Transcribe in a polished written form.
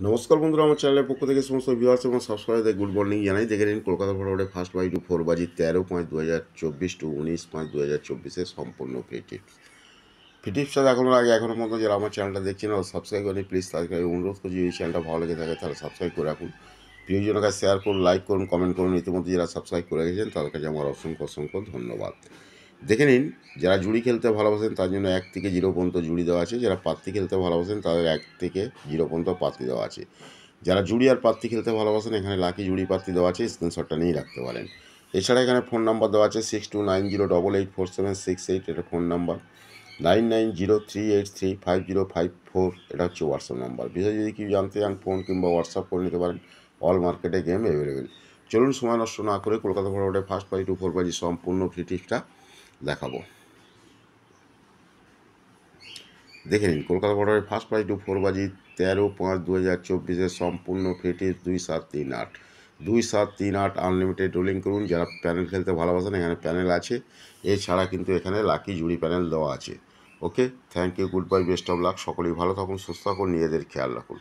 নমস্কার বন্ধুরা, আমার চ্যানেলের পক্ষ থেকে সমস্ত ভিউয়ার্স এবং সাবস্ক্রাইবারদের গুড মর্নিং জানাই। দেখে নিন কলকাতা ফরওয়ার্ডে ফার্স্ট বাই টু 4 বাজি 13/5/2024 টু 19/5/2024 সম্পূর্ণ ফ্রি টিপস। ফ্রি টিপসটা দেখানোর আগে এখনও পর্যন্ত যারা আমার চ্যানেলটা দেখছেন আর সাবস্ক্রাইব করেনি, প্লিজ তাদেরকে অনুরোধ করছি এই চ্যানেলটা ভালো লেগে থাকে তাহলে সাবস্ক্রাইব করে রাখুন, প্রিয়জনের কাছে শেয়ার করুন, লাইক করুন, কমেন্ট করুন। ইতিমধ্যে যারা সাবস্ক্রাইব করে গেছেন তাদের কাছে আমার অসংখ্য অসংখ্য ধন্যবাদ। দেখে নিন, যারা জুড়ি খেলতে ভালোবাসেন তার জন্য 1 থেকে 0 পর্যন্ত জুড়ি দেওয়া আছে। যারা পাত্তি খেলতে ভালোবাসেন তাদের 1 থেকে 0 পর্যন্ত পাত্তি দেওয়া আছে। যারা জুড়ি আর পাত্তি খেলতে ভালোবাসেন এখানে লাকি জুড়ি পাত্তি দেওয়া আছে, স্ক্রিনশটটা নিয়ে রাখতে পারেন। এছাড়া এখানে ফোন নাম্বার দেওয়া আছে 6290884768, এটা ফোন নাম্বার। 9903835054, এটা হচ্ছে হোয়াটসঅ্যাপ নাম্বার। বিষয় যদি কেউ জানতে চান ফোন কিংবা হোয়াটসঅ্যাপ করে নিতে পারেন। অল মার্কেটে গেম অ্যাভেলেবেল। চলুন সময় নষ্ট না করে কলকাতা ফরওয়ার্ডে ফার্স্ট বাই টু 4 বাজি সম্পূর্ণ ফ্রি টিপসটা দেখাবো। দেখে নিন কলকাতা বর্ডারের ফার্স্ট প্রাইজ টু 4 বাজি 13/5/2024 সম্পূর্ণ ফ্রি টিপস 2738 2738 আনলিমিটেড রোলিং করুন। যারা প্যানেল খেলতে ভালোবাসেন এখানে প্যানেল আছে, এছাড়া কিন্তু এখানে লাকি জুড়ি প্যানেল দেওয়া আছে। Okay, thank you, good bye, best of luck. সকলেই ভালো থাকুন, সুস্থ থাকুন, নিজেদের খেয়াল রাখুন।